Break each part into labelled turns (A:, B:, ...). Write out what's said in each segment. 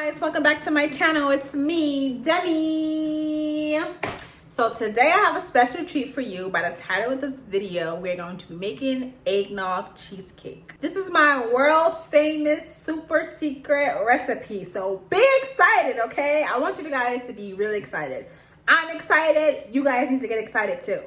A: guys, welcome back to my channel. It's me, Demi. So today I have a special treat for you. By the title of this video, we're going to be making eggnog cheesecake. This is my world famous super secret recipe, so be excited, okay? I want you guys to be really excited. I'm excited. You guys need to get excited too.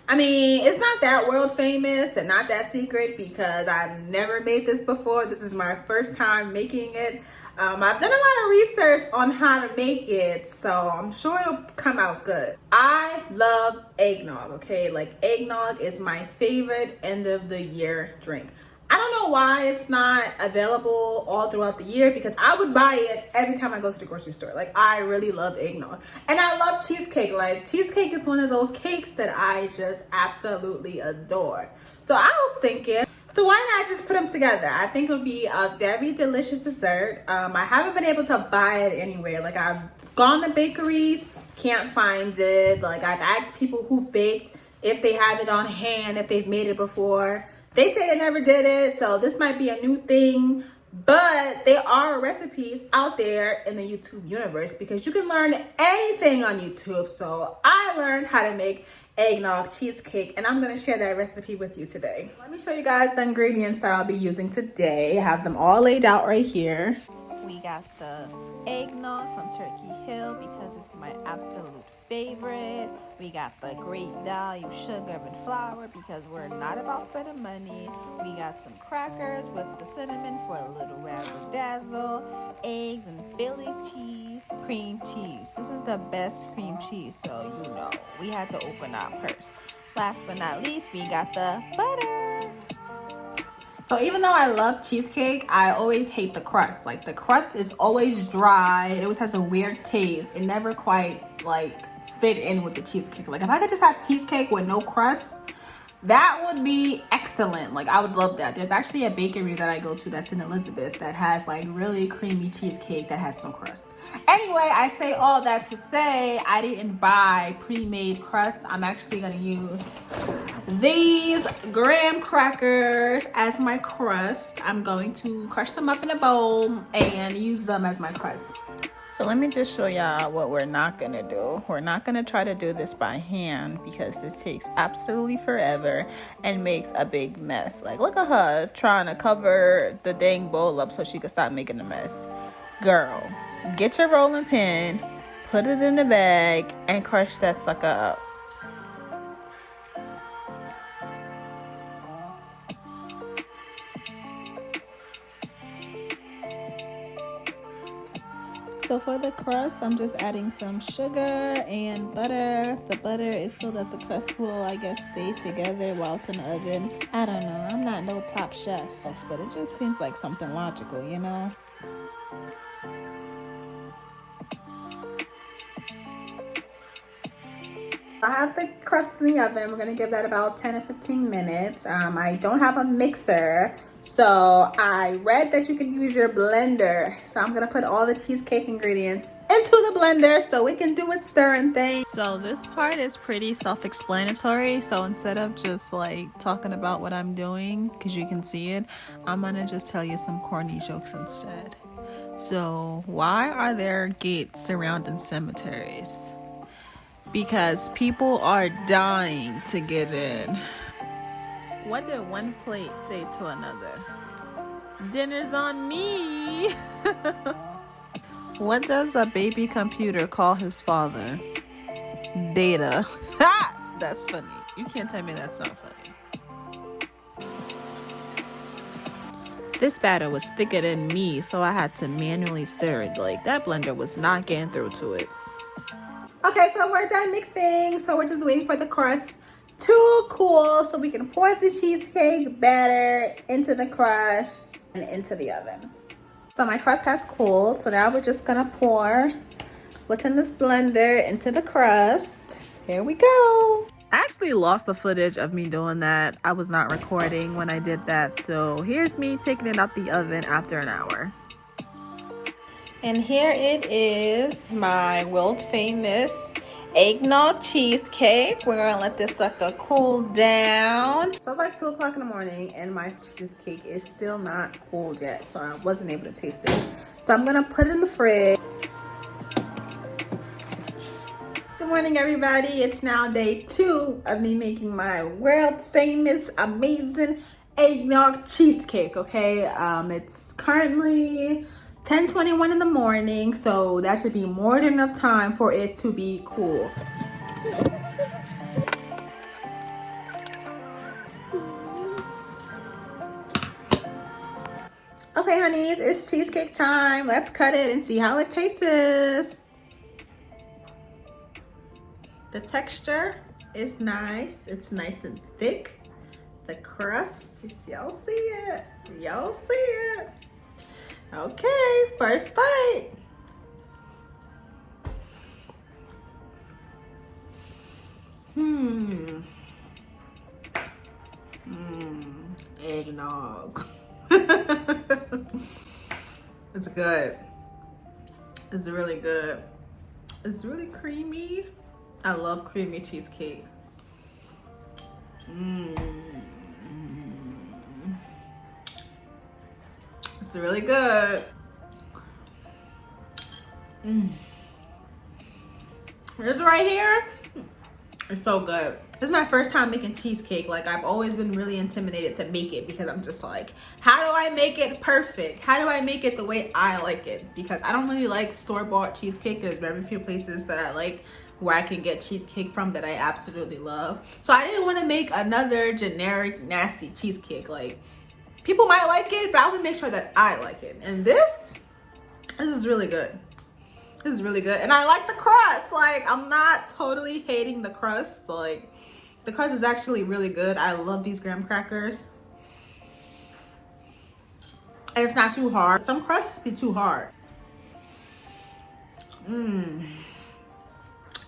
A: I mean, it's not that world famous and not that secret because I've never made this before. This is my first time making it. I've done a lot of research on how to make it, so I'm sure it'll come out good. I love eggnog, okay? Like, eggnog is my favorite end of the year drink. I don't know why it's not available all throughout the year because I would buy it every time I go to the grocery store. Like, I really love eggnog. And I love cheesecake. Like, cheesecake is one of those cakes that I just absolutely adore. So I was thinking, so why not just put them together? I think it would be a very delicious dessert. I haven't been able to buy it anywhere. Like, I've gone to bakeries, can't find it. Like, I've asked people who baked if they have it on hand, if they've made it before. They say they never did it, so this might be a new thing. But there are recipes out there in the YouTube universe because you can learn anything on YouTube. So I learned how to make eggnog cheesecake, and I'm gonna share that recipe with you today. Let me show you guys the ingredients that I'll be using today. I have them all laid out right here. We got the eggnog from Turkey Hill because it's my absolute favorite. We got the great value sugar and flour because we're not about spending money. We got some crackers with the cinnamon for a little razzle dazzle, eggs and Philly cheese, cream cheese. This is the best cream cheese, so you know we had to open our purse. Last but not least, we got the butter. So even though I love cheesecake, I always hate the crust. Like, the crust is always dry. It always has a weird taste. It never quite like fit in with the cheesecake. Like, if I could just have cheesecake with no crust, that would be excellent. Like, I would love that. There's actually a bakery that I go to that's in Elizabeth that has like really creamy cheesecake that has no crust. Anyway, I say all that to say I didn't buy pre-made crust. I'm actually gonna use these graham crackers as my crust. I'm going to crush them up in a bowl and use them as my crust. So let me just show y'all what we're not gonna do. We're not gonna try to do this by hand because it takes absolutely forever and makes a big mess. Like, look at her trying to cover the dang bowl up so she can stop making a mess. Girl, get your rolling pin, put it in the bag, and crush that sucker up. So for the crust, I'm just adding some sugar and butter. The butter is so that the crust will, I guess, stay together while it's in the oven. I don't know. I'm not no top chef, but it just seems like something logical, you know? I have the crust in the oven. We're gonna give that about 10 to 15 minutes. I don't have a mixer, so I read that you can use your blender. So I'm gonna put all the cheesecake ingredients into the blender so we can do its stirring thing. So this part is pretty self-explanatory. So instead of just like talking about what I'm doing, because you can see it, I'm gonna just tell you some corny jokes instead. So why are there gates surrounding cemeteries? Because people are dying to get in. What did one plate say to another? Dinner's on me. What does a baby computer call his father? Data. That's funny. You can't tell me that's not funny. This batter was thicker than me, so I had to manually stir it. Like, that blender was not getting through to it. Okay, so we're done mixing. So we're just waiting for the crust to cool so we can pour the cheesecake batter into the crust and into the oven. So my crust has cooled. So now we're just gonna pour what's in this blender into the crust. Here we go. I actually lost the footage of me doing that. I was not recording when I did that. So here's me taking it out the oven after an hour. And here it is, my world famous eggnog cheesecake. We're gonna let this sucker cool down. So it's like 2 o'clock in the morning and my cheesecake is still not cooled yet, so I wasn't able to taste it. So I'm gonna put it in the fridge. Good morning, everybody. It's now day 2 of me making my world famous, amazing eggnog cheesecake, okay? It's currently 10:21 in the morning, so that should be more than enough time for it to be cool. Okay, honeys, it's cheesecake time. Let's cut it and see how it tastes. The texture is nice. It's nice and thick. The crust, y'all see it? Y'all see it? Okay, first bite. Eggnog. It's good. It's really good. It's really creamy. I love creamy cheesecake. It's really good. This right here is so good. This is my first time making cheesecake. Like, I've always been really intimidated to make it because I'm just like, how do I make it perfect? How do I make it the way I like it? Because I don't really like store-bought cheesecake. There's very few places that I like where I can get cheesecake from that I absolutely love. So I didn't want to make another generic nasty cheesecake. Like, people might like it, but I want to make sure that I like it. And this is really good. This is really good. And I like the crust. Like, I'm not totally hating the crust. Like, the crust is actually really good. I love these graham crackers. And it's not too hard. Some crusts be too hard.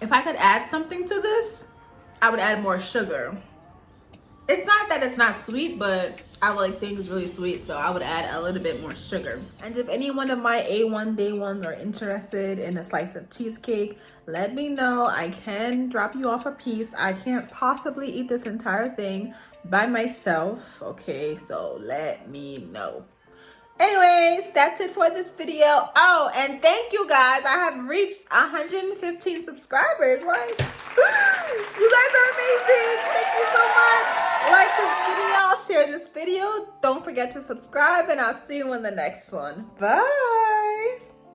A: If I could add something to this, I would add more sugar. It's not that it's not sweet, but I like things really sweet, so I would add a little bit more sugar. And if any one of my A1 day ones are interested in a slice of cheesecake, let me know. I can drop you off a piece. I can't possibly eat this entire thing by myself. Okay, so let me know. Anyways, that's it for this video. Oh, and thank you guys. I have reached 115 subscribers. Like, you guys are amazing. Thank you so much. Like this video, share this video. Don't forget to subscribe, and I'll see you in the next one. Bye.